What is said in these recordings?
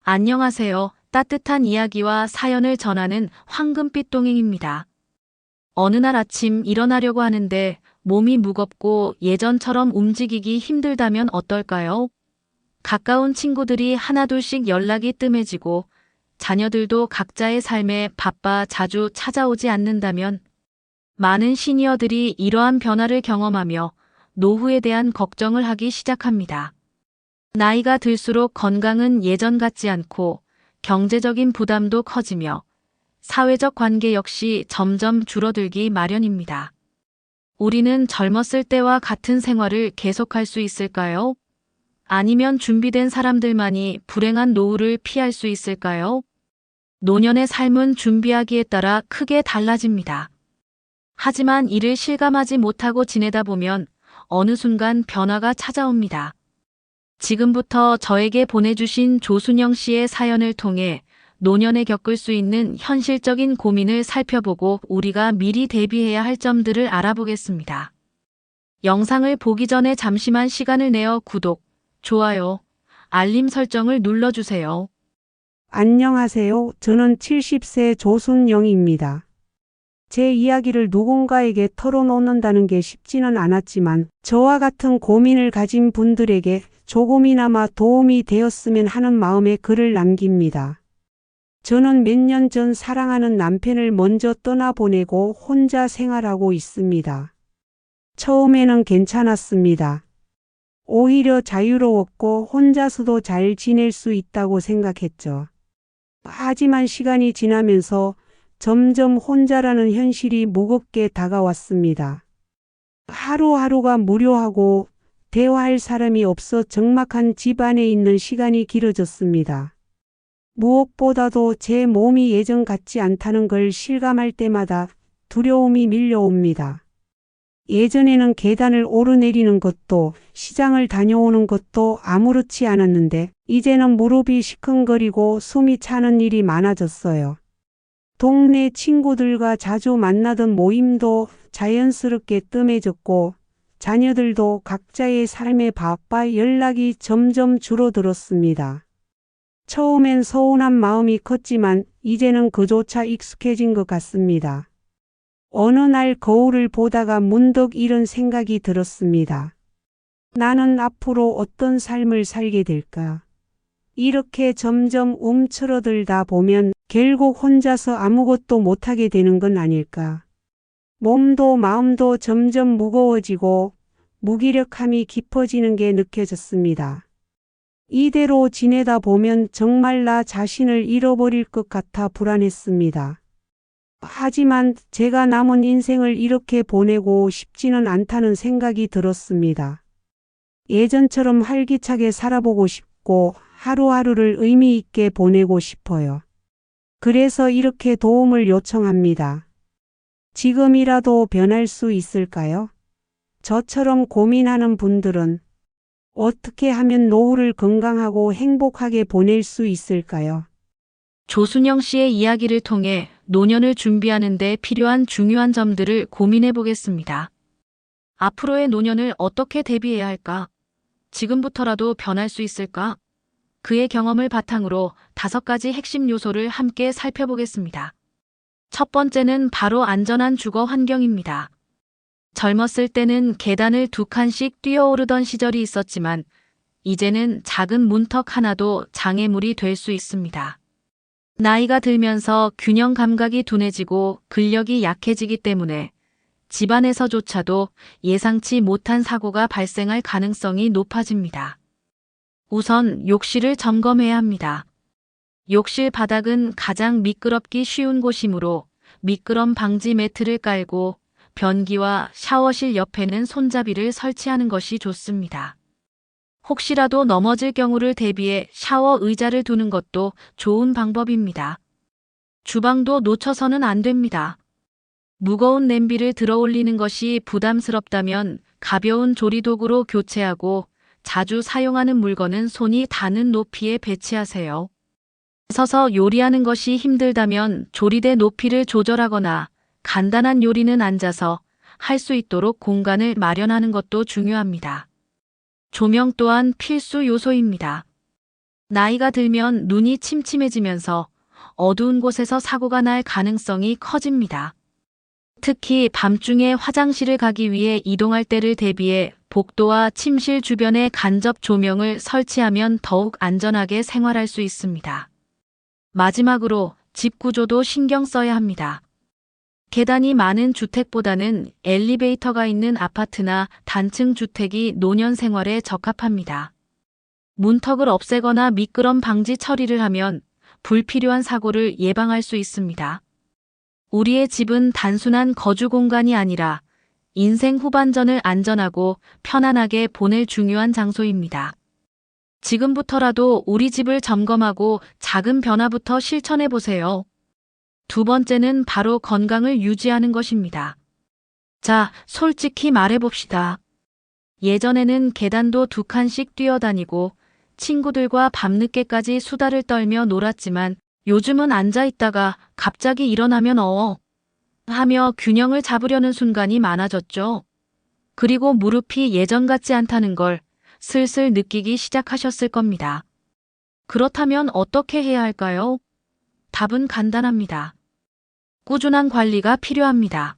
안녕하세요. 따뜻한 이야기와 사연을 전하는 황금빛 동행입니다. 어느 날 아침 일어나려고 하는데 몸이 무겁고 예전처럼 움직이기 힘들다면 어떨까요? 가까운 친구들이 하나둘씩 연락이 뜸해지고 자녀들도 각자의 삶에 바빠 자주 찾아오지 않는다면 많은 시니어들이 이러한 변화를 경험하며 노후에 대한 걱정을 하기 시작합니다. 나이가 들수록 건강은 예전 같지 않고 경제적인 부담도 커지며 사회적 관계 역시 점점 줄어들기 마련입니다. 우리는 젊었을 때와 같은 생활을 계속할 수 있을까요? 아니면 준비된 사람들만이 불행한 노후를 피할 수 있을까요? 노년의 삶은 준비하기에 따라 크게 달라집니다. 하지만 이를 실감하지 못하고 지내다 보면 어느 순간 변화가 찾아옵니다. 지금부터 저에게 보내주신 조순영 씨의 사연을 통해 노년에 겪을 수 있는 현실적인 고민을 살펴보고 우리가 미리 대비해야 할 점들을 알아보겠습니다. 영상을 보기 전에 잠시만 시간을 내어 구독, 좋아요, 알림 설정을 눌러주세요. 안녕하세요. 저는 70세 조순영입니다. 제 이야기를 누군가에게 털어놓는다는 게 쉽지는 않았지만 저와 같은 고민을 가진 분들에게 조금이나마 도움이 되었으면 하는 마음에 글을 남깁니다. 저는 몇 년 전 사랑하는 남편을 먼저 떠나보내고 혼자 생활하고 있습니다. 처음에는 괜찮았습니다. 오히려 자유로웠고 혼자서도 잘 지낼 수 있다고 생각했죠. 하지만 시간이 지나면서 점점 혼자라는 현실이 무겁게 다가왔습니다. 하루하루가 무료하고 대화할 사람이 없어 적막한 집 안에 있는 시간이 길어졌습니다. 무엇보다도 제 몸이 예전 같지 않다는 걸 실감할 때마다 두려움이 밀려옵니다. 예전에는 계단을 오르내리는 것도 시장을 다녀오는 것도 아무렇지 않았는데 이제는 무릎이 시큰거리고 숨이 차는 일이 많아졌어요. 동네 친구들과 자주 만나던 모임도 자연스럽게 뜸해졌고 자녀들도 각자의 삶에 바빠 연락이 점점 줄어들었습니다. 처음엔 서운한 마음이 컸지만 이제는 그조차 익숙해진 것 같습니다. 어느 날 거울을 보다가 문득 이런 생각이 들었습니다. 나는 앞으로 어떤 삶을 살게 될까? 이렇게 점점 움츠러들다 보면 결국 혼자서 아무것도 못하게 되는 건 아닐까? 몸도 마음도 점점 무거워지고 무기력함이 깊어지는 게 느껴졌습니다. 이대로 지내다 보면 정말 나 자신을 잃어버릴 것 같아 불안했습니다. 하지만 제가 남은 인생을 이렇게 보내고 싶지는 않다는 생각이 들었습니다. 예전처럼 활기차게 살아보고 싶고 하루하루를 의미 있게 보내고 싶어요. 그래서 이렇게 도움을 요청합니다. 지금이라도 변할 수 있을까요? 저처럼 고민하는 분들은 어떻게 하면 노후를 건강하고 행복하게 보낼 수 있을까요? 조순영 씨의 이야기를 통해 노년을 준비하는 데 필요한 중요한 점들을 고민해 보겠습니다. 앞으로의 노년을 어떻게 대비해야 할까? 지금부터라도 변할 수 있을까? 그의 경험을 바탕으로 5가지 핵심 요소를 함께 살펴보겠습니다. 첫 번째는 바로 안전한 주거 환경입니다. 젊었을 때는 계단을 2칸씩 뛰어오르던 시절이 있었지만 이제는 작은 문턱 하나도 장애물이 될 수 있습니다. 나이가 들면서 균형 감각이 둔해지고 근력이 약해지기 때문에 집안에서조차도 예상치 못한 사고가 발생할 가능성이 높아집니다. 우선 욕실을 점검해야 합니다. 욕실 바닥은 가장 미끄럽기 쉬운 곳이므로 미끄럼 방지 매트를 깔고 변기와 샤워실 옆에는 손잡이를 설치하는 것이 좋습니다. 혹시라도 넘어질 경우를 대비해 샤워 의자를 두는 것도 좋은 방법입니다. 주방도 놓쳐서는 안 됩니다. 무거운 냄비를 들어 올리는 것이 부담스럽다면 가벼운 조리도구로 교체하고 자주 사용하는 물건은 손이 닿는 높이에 배치하세요. 서서 요리하는 것이 힘들다면 조리대 높이를 조절하거나 간단한 요리는 앉아서 할 수 있도록 공간을 마련하는 것도 중요합니다. 조명 또한 필수 요소입니다. 나이가 들면 눈이 침침해지면서 어두운 곳에서 사고가 날 가능성이 커집니다. 특히 밤중에 화장실을 가기 위해 이동할 때를 대비해 복도와 침실 주변에 간접 조명을 설치하면 더욱 안전하게 생활할 수 있습니다. 마지막으로 집 구조도 신경 써야 합니다. 계단이 많은 주택보다는 엘리베이터가 있는 아파트나 단층 주택이 노년 생활에 적합합니다. 문턱을 없애거나 미끄럼 방지 처리를 하면 불필요한 사고를 예방할 수 있습니다. 우리의 집은 단순한 거주 공간이 아니라 인생 후반전을 안전하고 편안하게 보낼 중요한 장소입니다. 지금부터라도 우리 집을 점검하고 작은 변화부터 실천해 보세요. 두 번째는 바로 건강을 유지하는 것입니다. 자, 솔직히 말해봅시다. 예전에는 계단도 2칸씩 뛰어다니고 친구들과 밤늦게까지 수다를 떨며 놀았지만 요즘은 앉아있다가 갑자기 일어나면 하며 균형을 잡으려는 순간이 많아졌죠. 그리고 무릎이 예전 같지 않다는 걸 슬슬 느끼기 시작하셨을 겁니다. 그렇다면 어떻게 해야 할까요? 답은 간단합니다. 꾸준한 관리가 필요합니다.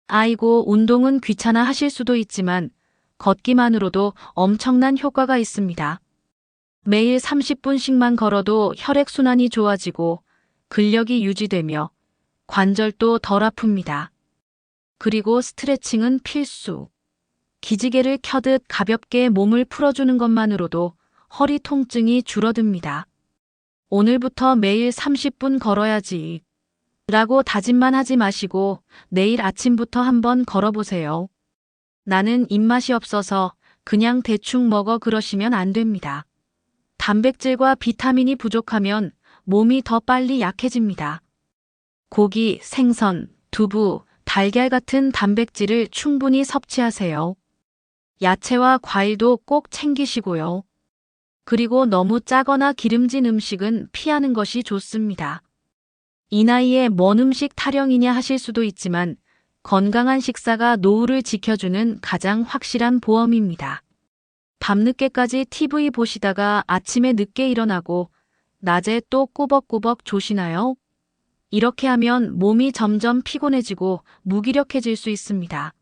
아이고, 운동은 귀찮아 하실 수도 있지만 걷기만으로도 엄청난 효과가 있습니다. 매일 30분씩만 걸어도 혈액순환이 좋아지고 근력이 유지되며 관절도 덜 아픕니다. 그리고 스트레칭은 필수. 기지개를 켜듯 가볍게 몸을 풀어주는 것만으로도 허리 통증이 줄어듭니다. 오늘부터 매일 30분 걸어야지 라고 다짐만 하지 마시고 내일 아침부터 한번 걸어보세요. 나는 입맛이 없어서 그냥 대충 먹어 그러시면 안 됩니다. 단백질과 비타민이 부족하면 몸이 더 빨리 약해집니다. 고기, 생선, 두부, 달걀 같은 단백질을 충분히 섭취하세요. 야채와 과일도 꼭 챙기시고요. 그리고 너무 짜거나 기름진 음식은 피하는 것이 좋습니다. 이 나이에 뭔 음식 타령이냐 하실 수도 있지만 건강한 식사가 노후를 지켜주는 가장 확실한 보험입니다. 밤늦게까지 TV 보시다가 아침에 늦게 일어나고 낮에 또 꾸벅꾸벅 조시나요? 이렇게 하면 몸이 점점 피곤해지고 무기력해질 수 있습니다.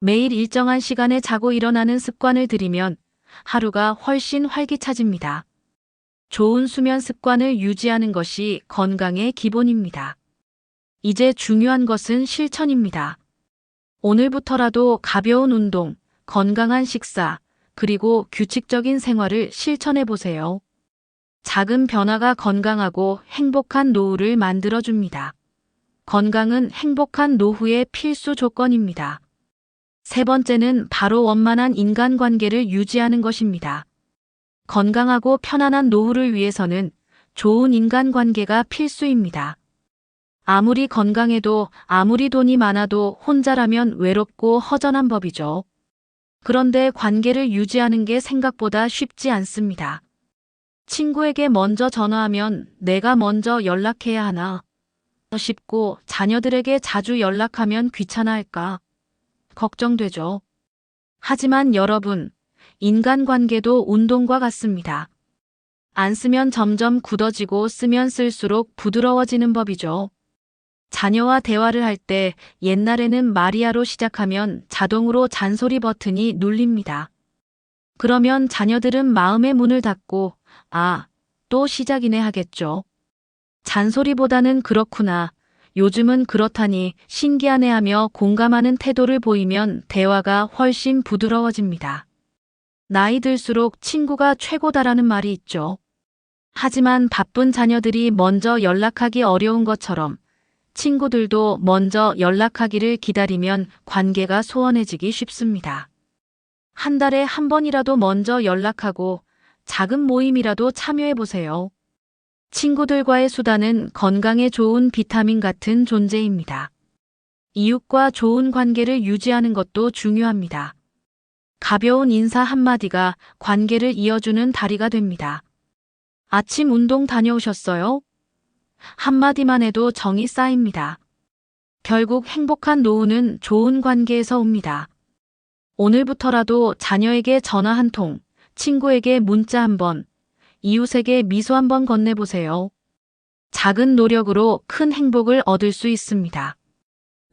매일 일정한 시간에 자고 일어나는 습관을 들이면 하루가 훨씬 활기차집니다. 좋은 수면 습관을 유지하는 것이 건강의 기본입니다. 이제 중요한 것은 실천입니다. 오늘부터라도 가벼운 운동, 건강한 식사, 그리고 규칙적인 생활을 실천해 보세요. 작은 변화가 건강하고 행복한 노후를 만들어줍니다. 건강은 행복한 노후의 필수 조건입니다. 세 번째는 바로 원만한 인간관계를 유지하는 것입니다. 건강하고 편안한 노후를 위해서는 좋은 인간관계가 필수입니다. 아무리 건강해도 아무리 돈이 많아도 혼자라면 외롭고 허전한 법이죠. 그런데 관계를 유지하는 게 생각보다 쉽지 않습니다. 친구에게 먼저 전화하면 내가 먼저 연락해야 하나 싶고 자녀들에게 자주 연락하면 귀찮아할까 걱정되죠. 하지만 여러분, 인간관계도 운동과 같습니다. 안 쓰면 점점 굳어지고 쓰면 쓸수록 부드러워지는 법이죠. 자녀와 대화를 할 때 옛날에는 마리아로 시작하면 자동으로 잔소리 버튼이 눌립니다. 그러면 자녀들은 마음의 문을 닫고 또 시작이네 하겠죠. 잔소리보다는 그렇구나, 요즘은 그렇다니 신기하네 하며 공감하는 태도를 보이면 대화가 훨씬 부드러워집니다. 나이 들수록 친구가 최고다라는 말이 있죠. 하지만 바쁜 자녀들이 먼저 연락하기 어려운 것처럼 친구들도 먼저 연락하기를 기다리면 관계가 소원해지기 쉽습니다. 한 달에 한 번이라도 먼저 연락하고 작은 모임이라도 참여해보세요. 친구들과의 수다는 건강에 좋은 비타민 같은 존재입니다. 이웃과 좋은 관계를 유지하는 것도 중요합니다. 가벼운 인사 한마디가 관계를 이어주는 다리가 됩니다. 아침 운동 다녀오셨어요? 한마디만 해도 정이 쌓입니다. 결국 행복한 노후는 좋은 관계에서 옵니다. 오늘부터라도 자녀에게 전화 한 통, 친구에게 문자 한 번, 이웃에게 미소 한번 건네보세요. 작은 노력으로 큰 행복을 얻을 수 있습니다.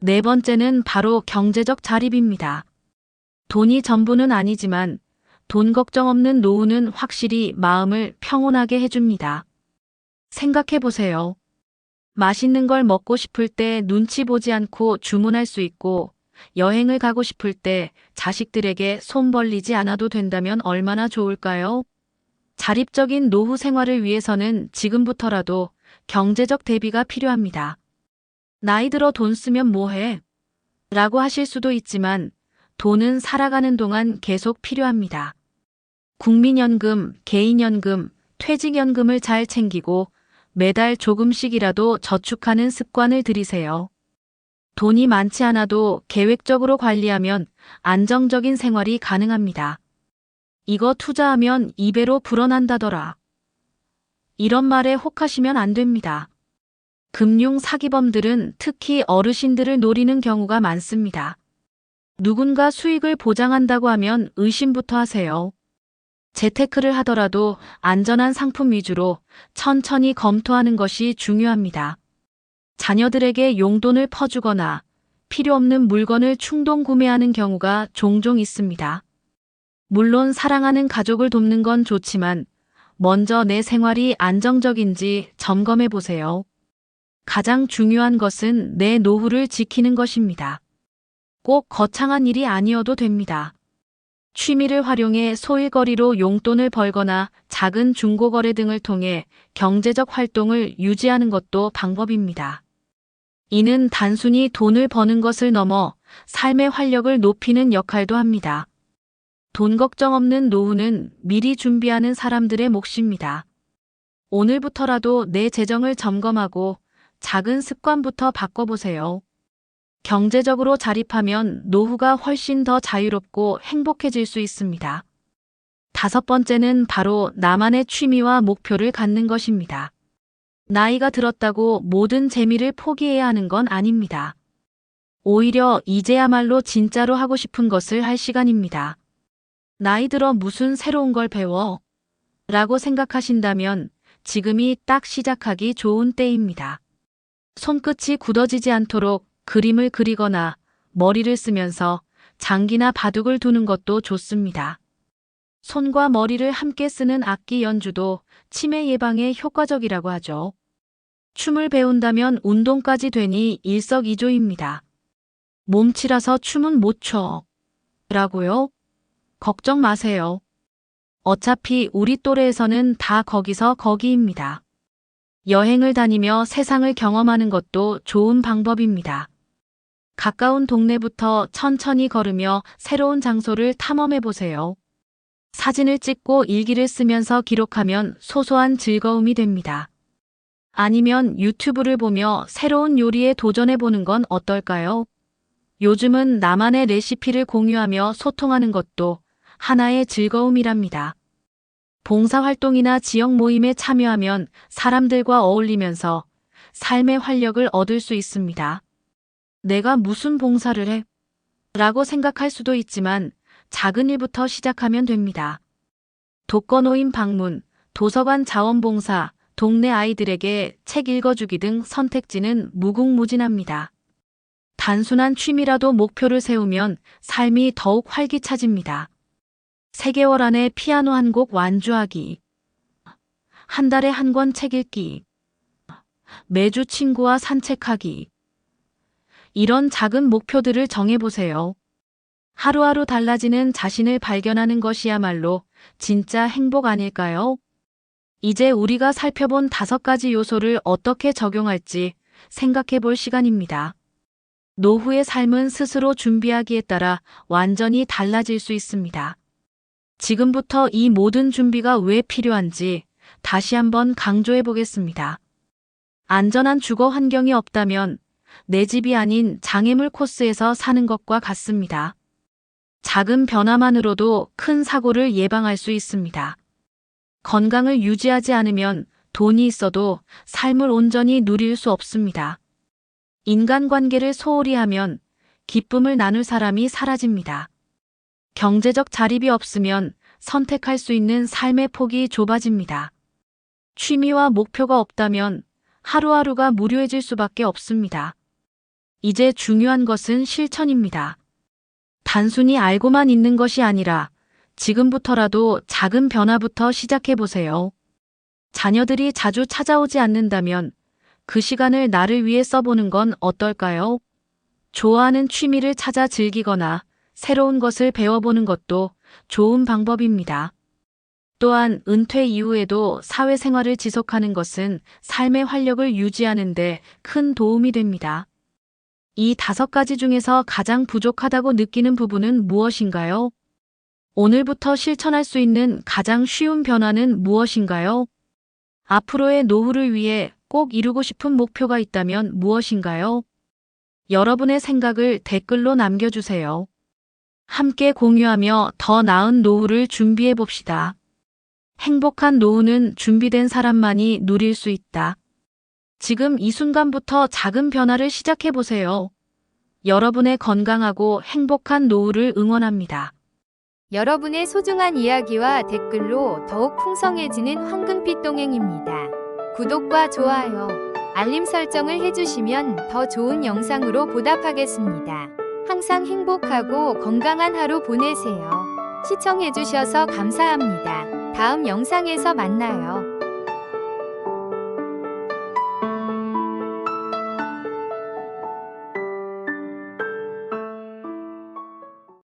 네 번째는 바로 경제적 자립입니다. 돈이 전부는 아니지만 돈 걱정 없는 노후는 확실히 마음을 평온하게 해줍니다. 생각해보세요. 맛있는 걸 먹고 싶을 때 눈치 보지 않고 주문할 수 있고, 여행을 가고 싶을 때 자식들에게 손 벌리지 않아도 된다면 얼마나 좋을까요? 자립적인 노후 생활을 위해서는 지금부터라도 경제적 대비가 필요합니다. 나이 들어 돈 쓰면 뭐해? 라고 하실 수도 있지만 돈은 살아가는 동안 계속 필요합니다. 국민연금, 개인연금, 퇴직연금을 잘 챙기고 매달 조금씩이라도 저축하는 습관을 들이세요. 돈이 많지 않아도 계획적으로 관리하면 안정적인 생활이 가능합니다. 이거 투자하면 2배로 불어난다더라. 이런 말에 혹하시면 안 됩니다. 금융 사기범들은 특히 어르신들을 노리는 경우가 많습니다. 누군가 수익을 보장한다고 하면 의심부터 하세요. 재테크를 하더라도 안전한 상품 위주로 천천히 검토하는 것이 중요합니다. 자녀들에게 용돈을 퍼주거나 필요 없는 물건을 충동 구매하는 경우가 종종 있습니다. 물론 사랑하는 가족을 돕는 건 좋지만 먼저 내 생활이 안정적인지 점검해 보세요. 가장 중요한 것은 내 노후를 지키는 것입니다. 꼭 거창한 일이 아니어도 됩니다. 취미를 활용해 소일거리로 용돈을 벌거나 작은 중고거래 등을 통해 경제적 활동을 유지하는 것도 방법입니다. 이는 단순히 돈을 버는 것을 넘어 삶의 활력을 높이는 역할도 합니다. 돈 걱정 없는 노후는 미리 준비하는 사람들의 몫입니다. 오늘부터라도 내 재정을 점검하고 작은 습관부터 바꿔보세요. 경제적으로 자립하면 노후가 훨씬 더 자유롭고 행복해질 수 있습니다. 다섯 번째는 바로 나만의 취미와 목표를 갖는 것입니다. 나이가 들었다고 모든 재미를 포기해야 하는 건 아닙니다. 오히려 이제야말로 진짜로 하고 싶은 것을 할 시간입니다. 나이 들어 무슨 새로운 걸 배워? 라고 생각하신다면 지금이 딱 시작하기 좋은 때입니다. 손끝이 굳어지지 않도록 그림을 그리거나 머리를 쓰면서 장기나 바둑을 두는 것도 좋습니다. 손과 머리를 함께 쓰는 악기 연주도 치매 예방에 효과적이라고 하죠. 춤을 배운다면 운동까지 되니 일석이조입니다. 몸치라서 춤은 못 춰. 라고요? 걱정 마세요. 어차피 우리 또래에서는 다 거기서 거기입니다. 여행을 다니며 세상을 경험하는 것도 좋은 방법입니다. 가까운 동네부터 천천히 걸으며 새로운 장소를 탐험해 보세요. 사진을 찍고 일기를 쓰면서 기록하면 소소한 즐거움이 됩니다. 아니면 유튜브를 보며 새로운 요리에 도전해 보는 건 어떨까요? 요즘은 나만의 레시피를 공유하며 소통하는 것도 하나의 즐거움이랍니다. 봉사활동이나 지역 모임에 참여하면 사람들과 어울리면서 삶의 활력을 얻을 수 있습니다. 내가 무슨 봉사를 해? 라고 생각할 수도 있지만 작은 일부터 시작하면 됩니다. 독거노인 방문, 도서관 자원봉사, 동네 아이들에게 책 읽어주기 등 선택지는 무궁무진합니다. 단순한 취미라도 목표를 세우면 삶이 더욱 활기차집니다. 3개월 안에 피아노 한 곡 완주하기, 한 달에 한 권 책 읽기, 매주 친구와 산책하기. 이런 작은 목표들을 정해보세요. 하루하루 달라지는 자신을 발견하는 것이야말로 진짜 행복 아닐까요? 이제 우리가 살펴본 5가지 요소를 어떻게 적용할지 생각해 볼 시간입니다. 노후의 삶은 스스로 준비하기에 따라 완전히 달라질 수 있습니다. 지금부터 이 모든 준비가 왜 필요한지 다시 한번 강조해 보겠습니다. 안전한 주거 환경이 없다면 내 집이 아닌 장애물 코스에서 사는 것과 같습니다. 작은 변화만으로도 큰 사고를 예방할 수 있습니다. 건강을 유지하지 않으면 돈이 있어도 삶을 온전히 누릴 수 없습니다. 인간관계를 소홀히 하면 기쁨을 나눌 사람이 사라집니다. 경제적 자립이 없으면 선택할 수 있는 삶의 폭이 좁아집니다. 취미와 목표가 없다면 하루하루가 무료해질 수밖에 없습니다. 이제 중요한 것은 실천입니다. 단순히 알고만 있는 것이 아니라 지금부터라도 작은 변화부터 시작해 보세요. 자녀들이 자주 찾아오지 않는다면 그 시간을 나를 위해 써보는 건 어떨까요? 좋아하는 취미를 찾아 즐기거나 새로운 것을 배워보는 것도 좋은 방법입니다. 또한 은퇴 이후에도 사회생활을 지속하는 것은 삶의 활력을 유지하는 데 큰 도움이 됩니다. 이 5가지 중에서 가장 부족하다고 느끼는 부분은 무엇인가요? 오늘부터 실천할 수 있는 가장 쉬운 변화는 무엇인가요? 앞으로의 노후를 위해 꼭 이루고 싶은 목표가 있다면 무엇인가요? 여러분의 생각을 댓글로 남겨주세요. 함께 공유하며 더 나은 노후를 준비해 봅시다. 행복한 노후는 준비된 사람만이 누릴 수 있다. 지금 이 순간부터 작은 변화를 시작해 보세요. 여러분의 건강하고 행복한 노후를 응원합니다. 여러분의 소중한 이야기와 댓글로 더욱 풍성해지는 황금빛 동행입니다. 구독과 좋아요, 알림 설정을 해주시면 더 좋은 영상으로 보답하겠습니다. 항상 행복하고 건강한 하루 보내세요. 시청해주셔서 감사합니다. 다음 영상에서 만나요.